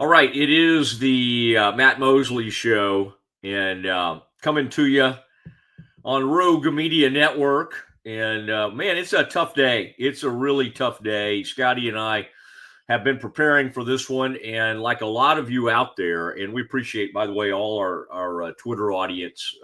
All right, it is the Matt Mosley Show, and coming to you on Rogue Media Network. And man, it's a tough day. It's a really tough day. Scotty and I have been preparing for this one, and like a lot of you out there, and we appreciate, by the way, all our Twitter audience.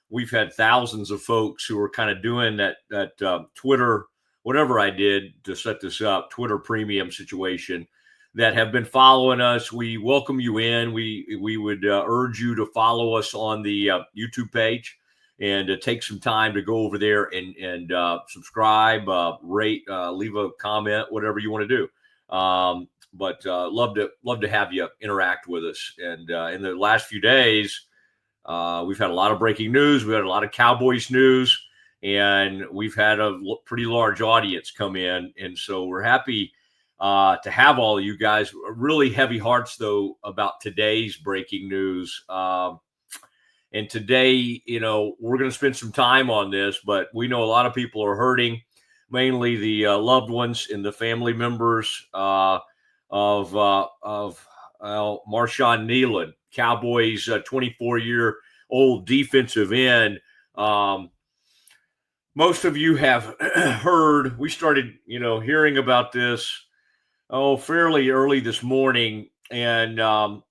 We've had thousands of folks who are kind of doing that Twitter, whatever I did to set this up, Twitter premium situation, that have been following us. We welcome you in. We would urge you to follow us on the YouTube page and take some time to go over there and subscribe, rate, leave a comment, whatever you want to do. But love to have you interact with us. And in the last few days, we've had a lot of breaking news. We had a lot of Cowboys news, and we've had a pretty large audience come in. And so we're happy to have all of you guys. Really heavy hearts, though, about today's breaking news. And today, we're going to spend some time on this, but we know a lot of people are hurting, mainly the loved ones and the family members of Marshawn Kneeland, Cowboys 24-year-old defensive end. Most of you have heard. We started, hearing about this fairly early this morning, and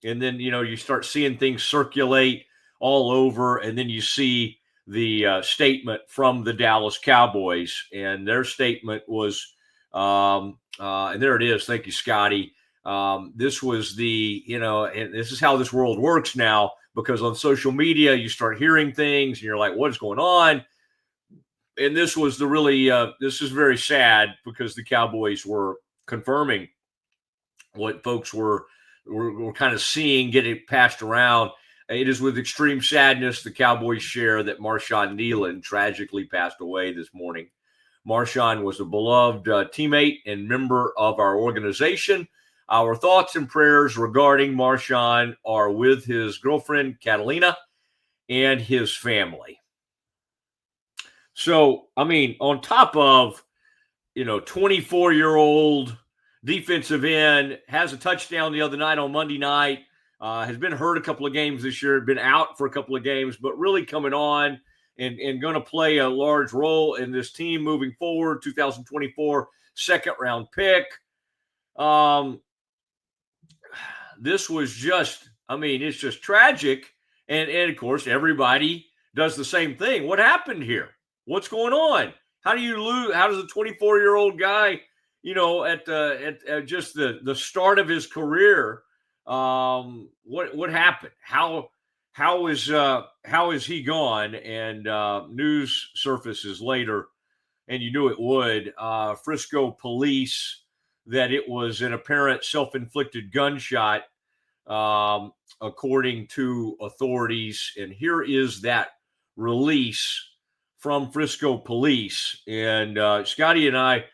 then you start seeing things circulate all over, and then you see the statement from the Dallas Cowboys, and their statement was, and there it is. Thank you, Scotty. This was and this is how this world works now, because on social media you start hearing things, and you're like, what is going on? And this was this is very sad, because the Cowboys were confirming what folks were kind of seeing getting passed around. It is with extreme sadness the Cowboys share that Marshawn Kneeland tragically passed away this morning. Marshawn was a beloved teammate and member of our organization. Our thoughts and prayers regarding Marshawn are with his girlfriend, Catalina, and his family. So, on top of, 24-year-old defensive end, has a touchdown the other night on Monday night, has been hurt a couple of games this year, been out for a couple of games, but really coming on and going to play a large role in this team moving forward. 2024 second-round pick. This was just, it's just tragic. And of course, everybody does the same thing. What happened here? What's going on? How do you lose? How does a 24-year-old guy, at just the start of his career, what happened? How is he gone? And news surfaces later, and you knew it would. Frisco police, that it was an apparent self-inflicted gunshot, according to authorities. And here is that release from Frisco police. And Scotty and I,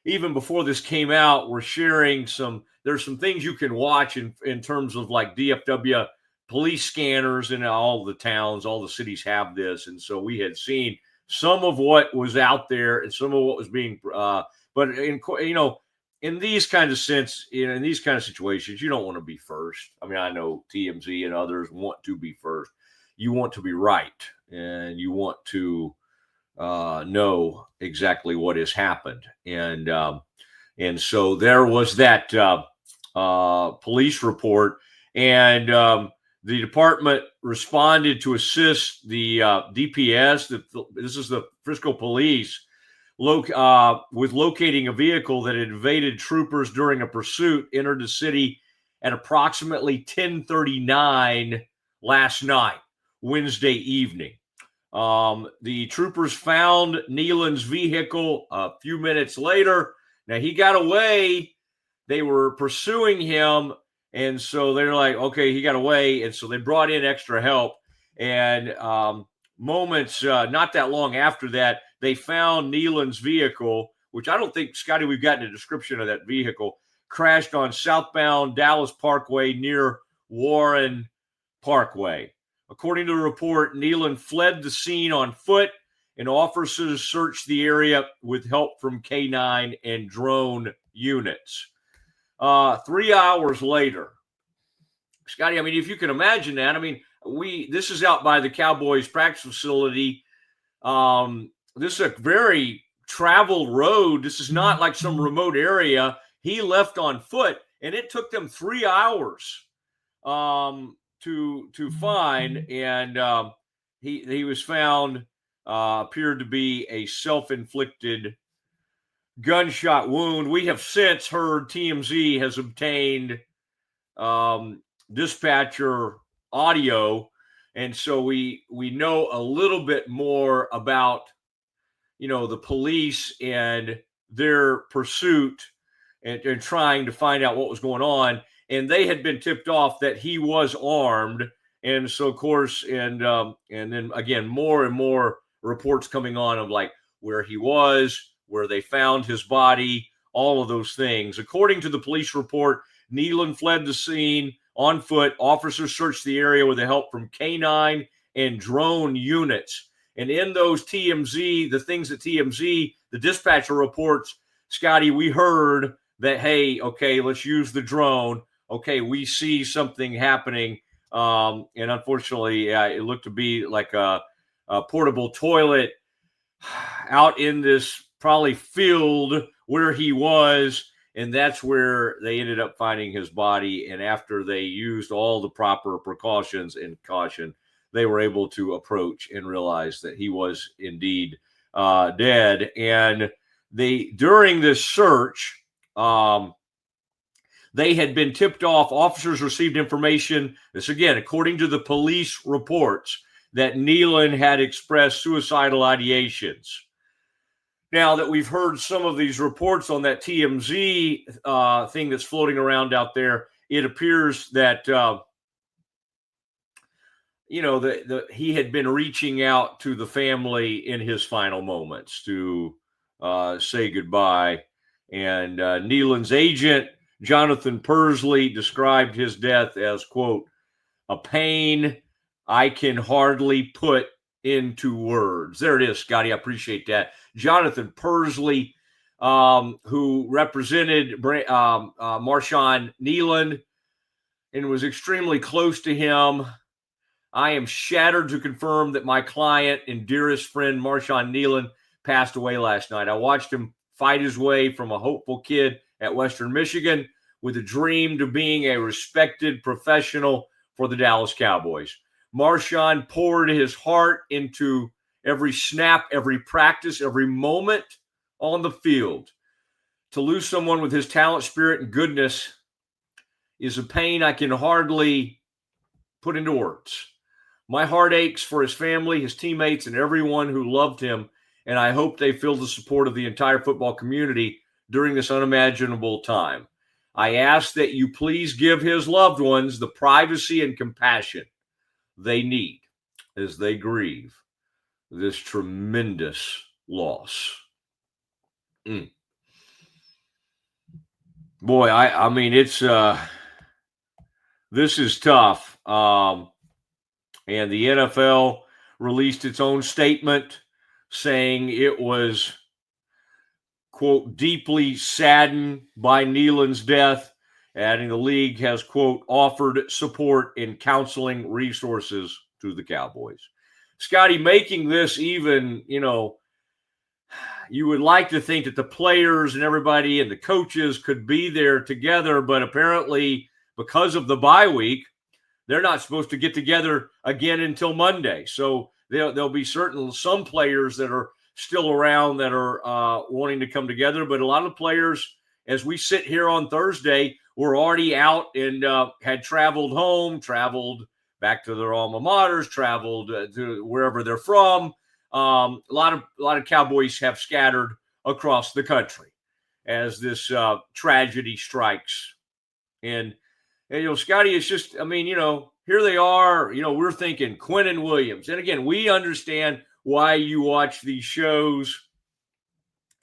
even before this came out, were sharing there's some things you can watch in terms of like DFW police scanners in all the towns, all the cities have this. And so we had seen some of what was out there and some of what was being, but in these kind of in these kind of situations, you don't want to be first. I know TMZ and others want to be first. You want to be right, and you want to know exactly what has happened. And so there was that police report, and the department responded to assist the DPS. This is the Frisco police, with locating a vehicle that had evaded troopers during a pursuit, entered the city at approximately 10:39 last night, Wednesday evening. The troopers found Kneeland's vehicle a few minutes later. Now, he got away. They were pursuing him, and so they're like, okay, he got away. And so they brought in extra help. And moments, not that long after that, they found Kneeland's vehicle, which I don't think, Scotty, we've gotten a description of that vehicle, crashed on southbound Dallas Parkway near Warren Parkway. According to the report, Kneeland fled the scene on foot, and officers searched the area with help from K9 and drone units. 3 hours later, Scotty, I mean, if you can imagine that, I mean, this is out by the Cowboys practice facility. This is a very traveled road. This is not like some remote area. He left on foot, and it took them 3 hours to find, and he was found, appeared to be a self-inflicted gunshot wound. We have since heard TMZ has obtained dispatcher audio, and so we know a little bit more about, the police and their pursuit and trying to find out what was going on. And they had been tipped off that he was armed, and so of course, and then again, more and more reports coming on of like where he was, where they found his body, all of those things. According to the police report, Kneeland fled the scene on foot. Officers searched the area with the help from K9 and drone units. And in those TMZ, the things that TMZ, the dispatcher reports, Scotty, we heard that, hey, okay, let's use the drone. Okay, we see something happening. And unfortunately, it looked to be like a portable toilet out in this probably field where he was. And that's where they ended up finding his body. And after they used all the proper precautions and caution, they were able to approach and realize that he was indeed dead. And during this search, they had been tipped off. Officers received information, this again, according to the police reports, that Kneeland had expressed suicidal ideations. Now that we've heard some of these reports on that TMZ thing that's floating around out there, it appears that, he had been reaching out to the family in his final moments to say goodbye. And Kneeland's agent, Jonathan Persley, described his death as, quote, a pain I can hardly put into words. There it is, Scotty. I appreciate that. Jonathan Persley, who represented Marshawn Kneeland and was extremely close to him. I am shattered to confirm that my client and dearest friend, Marshawn Kneeland, passed away last night. I watched him fight his way from a hopeful kid at Western Michigan with a dream to being a respected professional for the Dallas Cowboys. Marshawn poured his heart into every snap, every practice, every moment on the field. To lose someone with his talent, spirit, and goodness is a pain I can hardly put into words. My heart aches for his family, his teammates, and everyone who loved him, and I hope they feel the support of the entire football community during this unimaginable time. I ask that you please give his loved ones the privacy and compassion they need as they grieve this tremendous loss. Boy, I mean, it's this is tough. And the NFL released its own statement saying it was, quote, deeply saddened by Kneeland's death, adding the league has, quote, offered support and counseling resources to the Cowboys. Scotty, making this even, you would like to think that the players and everybody and the coaches could be there together, but apparently because of the bye week, they're not supposed to get together again until Monday. So there'll be some players that are still around that are wanting to come together. But a lot of players, as we sit here on Thursday, were already out and had traveled home, traveled back to their alma maters, traveled to wherever they're from. A lot of Cowboys have scattered across the country as this tragedy strikes. And Scotty, it's just, here they are, we're thinking Quinnen Williams. And again, we understand why you watch these shows.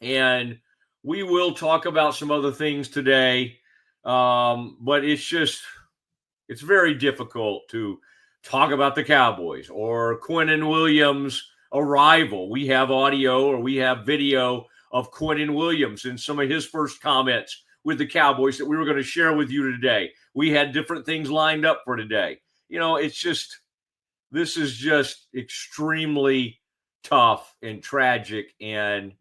And we will talk about some other things today. But it's very difficult to talk about the Cowboys or Quinnen Williams' arrival. We have audio or we have video of Quinnen Williams and some of his first comments with the Cowboys that we were going to share with you today. We had different things lined up for today. It's just, this is just extremely tough and tragic. And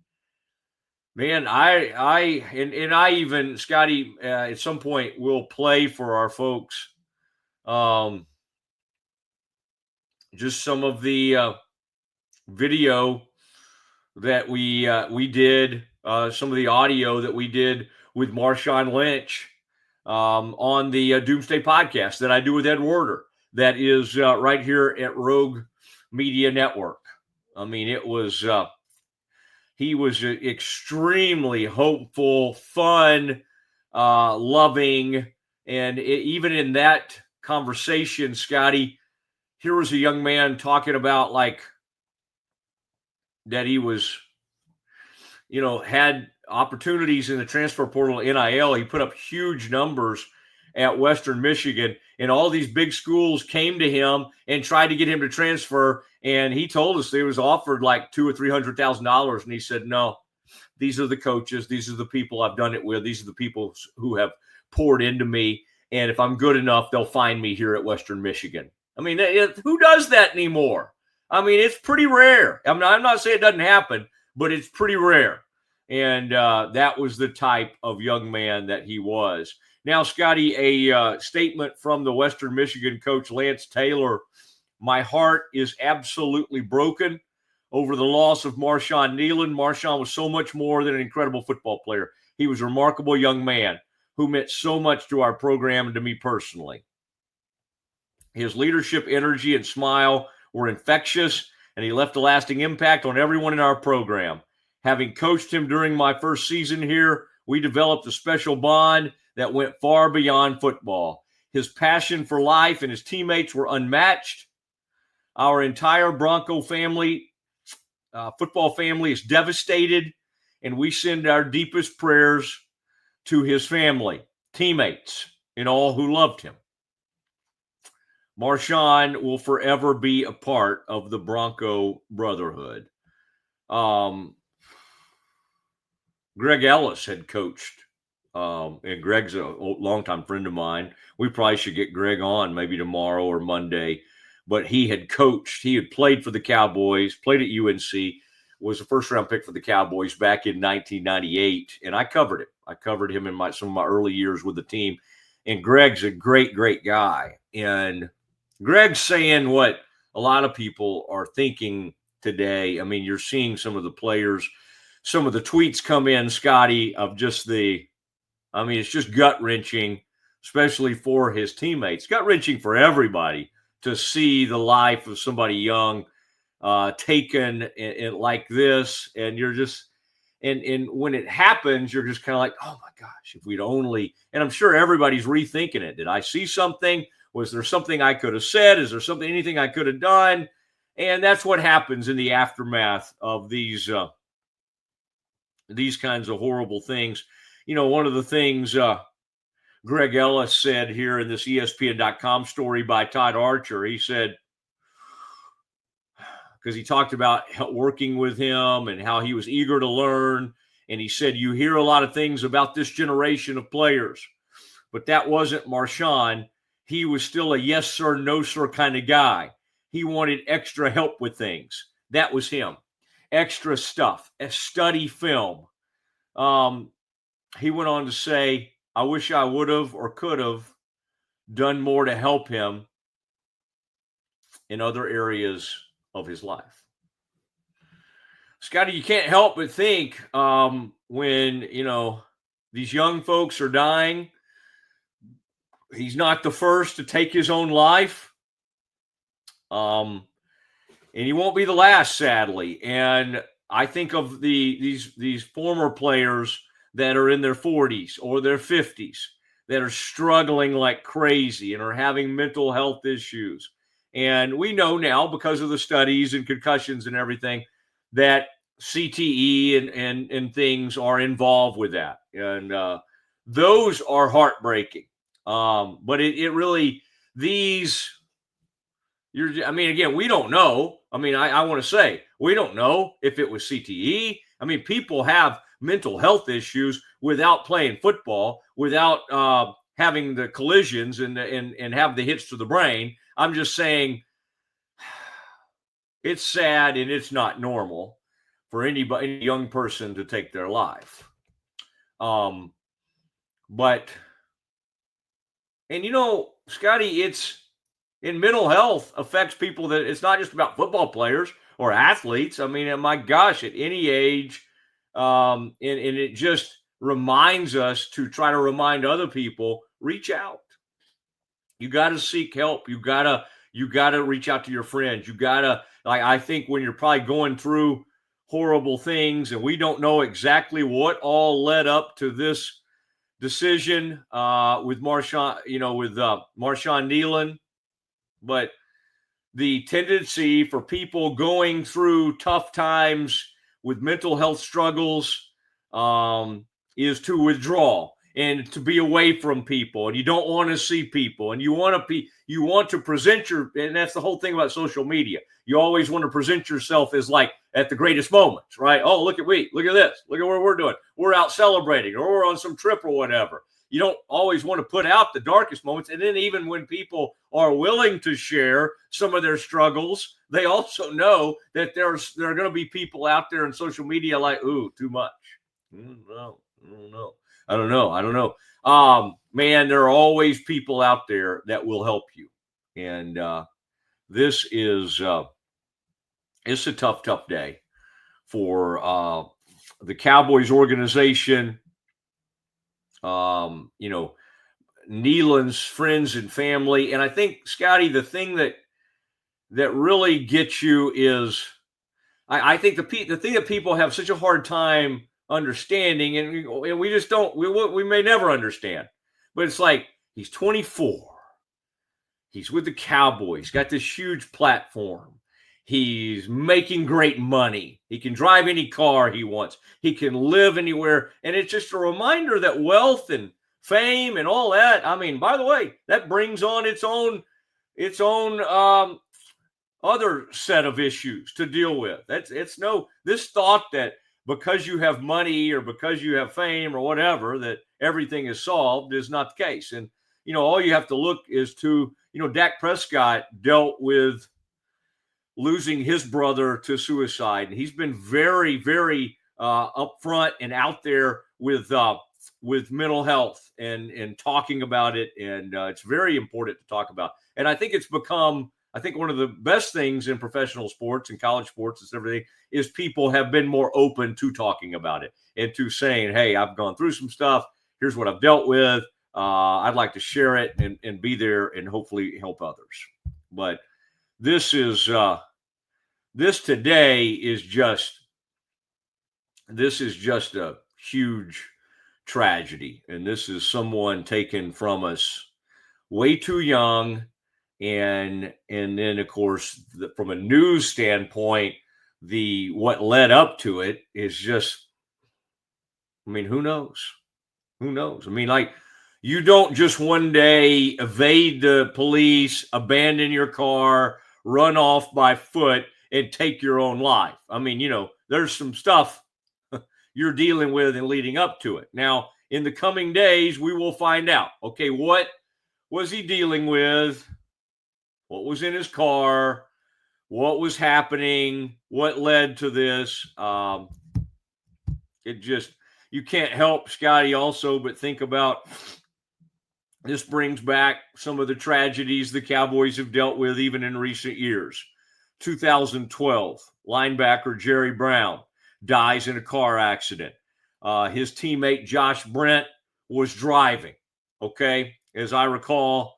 man, I even, Scotty, at some point will play for our folks just some of the video that we did, some of the audio that we did with Marshawn Lynch on the Doomsday podcast that I do with Ed Werder. That is right here at Rogue Media Network. I mean, it was he was extremely hopeful, fun, loving, and even in that conversation, Scotty, here was a young man talking about like that he was, had opportunities in the transfer portal, NIL. He put up huge numbers at Western Michigan, and all these big schools came to him and tried to get him to transfer. And he told us he was offered like $200,000 or $300,000, and he said, "No, these are the coaches, these are the people I've done it with, these are the people who have poured into me, and if I'm good enough, they'll find me here at Western Michigan." I mean, who does that anymore? I mean, it's pretty rare. I'm not saying it doesn't happen, but it's pretty rare. And that was the type of young man that he was. Now, Scotty, a statement from the Western Michigan coach, Lance Taylor. "My heart is absolutely broken over the loss of Marshawn Kneeland. Marshawn was so much more than an incredible football player. He was a remarkable young man who meant so much to our program and to me personally. His leadership, energy, and smile were infectious, and he left a lasting impact on everyone in our program. Having coached him during my first season here, we developed a special bond that went far beyond football. His passion for life and his teammates were unmatched. Our entire Bronco family, football family, is devastated, and we send our deepest prayers to his family, teammates, and all who loved him. Marshawn will forever be a part of the Bronco Brotherhood." Greg Ellis had coached, and Greg's a longtime friend of mine. We probably should get Greg on maybe tomorrow or Monday. But he had coached. He had played for the Cowboys, played at UNC, was a first-round pick for the Cowboys back in 1998, and I covered it. I covered him in some of my early years with the team. And Greg's a great, great guy. And Greg's saying what a lot of people are thinking today. I mean, you're seeing some of the players, some of the tweets come in, Scotty, of just it's just gut-wrenching, especially for his teammates. Gut-wrenching for everybody to see the life of somebody young taken in like this. And you're just, and when it happens, you're just kind of like, oh my gosh, if we'd only, and I'm sure everybody's rethinking it. Did I see something? Was there something I could have said? Is there anything I could have done? And that's what happens in the aftermath of these kinds of horrible things. One of the things Greg Ellis said here in this ESPN.com story by Todd Archer, he said, because he talked about working with him and how he was eager to learn. And he said, you hear a lot of things about this generation of players, but that wasn't Marshawn. He was still a yes, sir, no, sir kind of guy. He wanted extra help with things. That was him. Extra stuff, a study film. He went on to say, I wish I would have or could have done more to help him in other areas of his life. Scotty, you can't help but think when, these young folks are dying, he's not the first to take his own life. And he won't be the last, sadly. And I think of these former players that are in their 40s or their 50s that are struggling like crazy and are having mental health issues. And we know now, because of the studies and concussions and everything, that CTE and things are involved with that. And those are heartbreaking. But it really, again, we don't know. I want to say, we don't know if it was CTE. People have mental health issues without playing football, without having the collisions and have the hits to the brain. I'm just saying it's sad and it's not normal for any young person to take their life. But Scotty, it's in mental health affects people that it's not just about football players or athletes. I mean, my gosh, at any age, and it just reminds us to try to remind other people, reach out. You got to seek help. You gotta reach out to your friends. You gotta, I think when you're probably going through horrible things, and we don't know exactly what all led up to this decision with Marshawn, Marshawn Kneeland, but the tendency for people going through tough times with mental health struggles is to withdraw and to be away from people, and you don't want to see people, and you want to present and that's the whole thing about social media. You always want to present yourself as like at the greatest moments, right? Oh, look at this, look at what we're doing. We're out celebrating, or we're on some trip or whatever. You don't always want to put out the darkest moments. And then even when people are willing to share some of their struggles, they also know that there are going to be people out there in social media like, ooh, too much. I don't know. Man, there are always people out there that will help you. And this is it's a tough day for the Cowboys organization. Kneeland's friends and family. And I think, Scotty, the thing that really gets you is I think the thing that people have such a hard time understanding, and we just don't, we may never understand, but it's like, he's 24. He's with the Cowboys, got this huge platform. He's making great money. He can drive any car he wants. He can live anywhere. And it's just a reminder that wealth and fame and all that, I mean, by the way, that brings on its own other set of issues to deal with. This thought that because you have money or because you have fame or whatever, that everything is solved is not the case. And, all you have to look is to, Dak Prescott dealt with losing his brother to suicide. And he's been very, very upfront and out there with mental health and talking about it. And it's very important to talk about. And I think it's become, one of the best things in professional sports and college sports and everything is people have been more open to talking about it and to saying, hey, I've gone through some stuff. Here's what I've dealt with. I'd like to share it and be there and hopefully help others. But this today is just a huge tragedy. And this is someone taken from us way too young. And then, of course, from a news standpoint, what led up to it is just, who knows? Who knows? You don't just one day evade the police, abandon your car, run off by foot, and take your own life. There's some stuff you're dealing with and leading up to it. Now, in the coming days, we will find out, okay, what was he dealing with? What was in his car? What was happening? What led to this? You can't help, Scotty, also, but think about this brings back some of the tragedies the Cowboys have dealt with even in recent years. 2012, linebacker Jerry Brown dies in a car accident. His teammate Josh Brent was driving, okay? As I recall,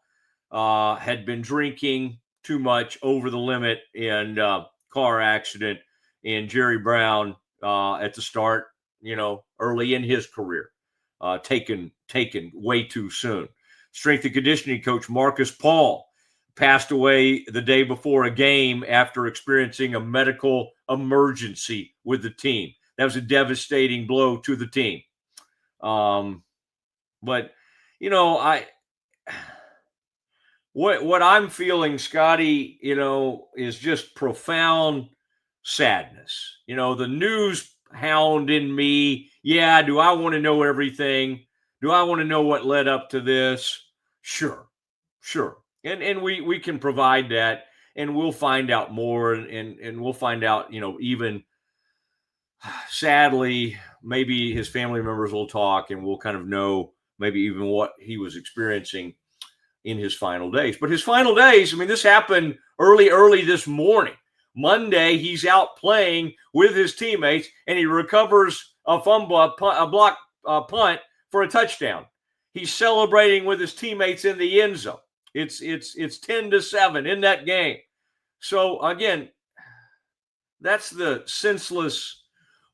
had been drinking too much over the limit in car accident. And Jerry Brown at the start, early in his career, taken way too soon. Strength and conditioning coach Marcus Paul passed away the day before a game after experiencing a medical emergency with the team. That was a devastating blow to the team. But what I'm feeling, Scotty, is just profound sadness. The news hounding me. Yeah, do I want to know everything? Do I want to know what led up to this? Sure. And we can provide that, and we'll find out more, and we'll find out, even sadly, maybe his family members will talk, and we'll kind of know maybe even what he was experiencing in his final days. But his final days, I mean, this happened early this morning. Monday, he's out playing with his teammates, and he recovers a fumble, a block punt for a touchdown. He's celebrating with his teammates in the end zone. It's 10-7 in that game. So again, that's the senseless,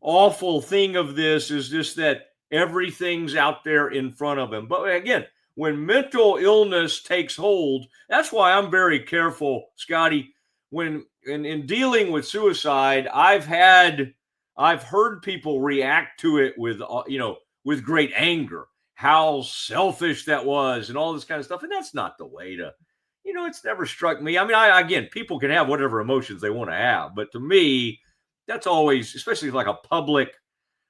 awful thing of this, is just that everything's out there in front of him. But again, when mental illness takes hold, that's why I'm very careful, Scotty. When in dealing with suicide, I've heard people react to it with great anger, how selfish that was, and all this kind of stuff. And that's not the way to, it's never struck me. I mean, again, people can have whatever emotions they want to have, but to me, that's always, especially like a public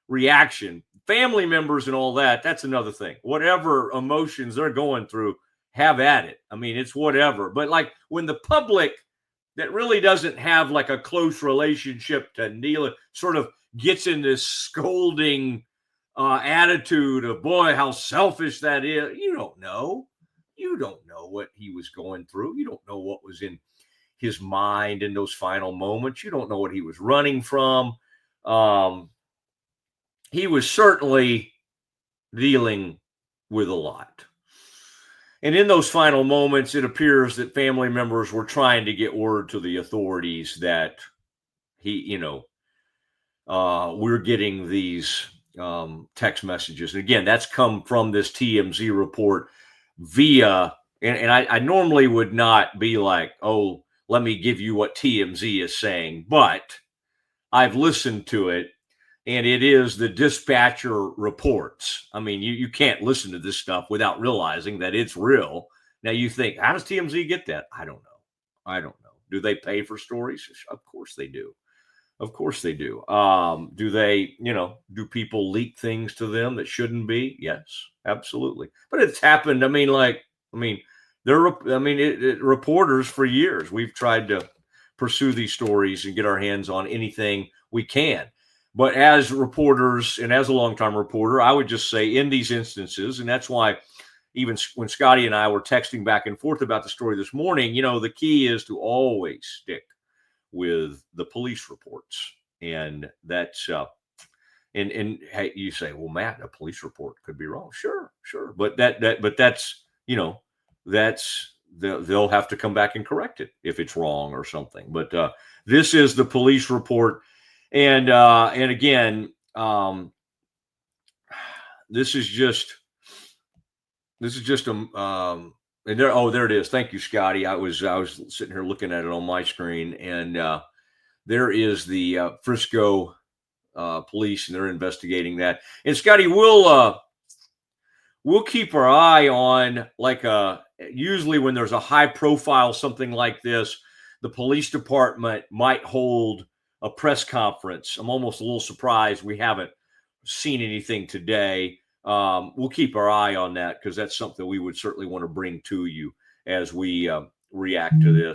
reaction, family members and all that, that's another thing. Whatever emotions they're going through, have at it. I mean, it's whatever. But like when the public that really doesn't have like a close relationship to Kneeland sort of gets in this scolding attitude of, boy, how selfish that is. You don't know what he was going through. You don't know what was in his mind in those final moments. You don't know what he was running from. He was certainly dealing with a lot. And in those final moments, it appears that family members were trying to get word to the authorities that we're getting these text messages. And again, that's come from this TMZ report via, and I normally would not be like, oh, let me give you what TMZ is saying, but I've listened to it, and it is the dispatcher reports. I mean, you can't listen to this stuff without realizing that it's real. Now you think, how does TMZ get that? I don't know. Do they pay for stories? Of course they do. Do they, do people leak things to them that shouldn't be? Yes, absolutely. But it's happened. Reporters for years, we've tried to pursue these stories and get our hands on anything we can. But as reporters and as a longtime reporter, I would just say in these instances, and that's why even when Scotty and I were texting back and forth about the story this morning, the key is to always stick with the police reports. And that's, and hey, you say, well, Matt, a police report could be wrong. Sure. But that's, they'll have to come back and correct it if it's wrong or something. But this is the police report. And again, this is just and there it is. Thank you, Scotty. I was sitting here looking at it on my screen, and there is the Frisco police, and they're investigating that. And Scotty, we'll keep our eye on usually when there's a high profile something like this, the police department might hold a press conference. I'm almost a little surprised we haven't seen anything today. We'll keep our eye on that, because that's something we would certainly want to bring to you as we react to this.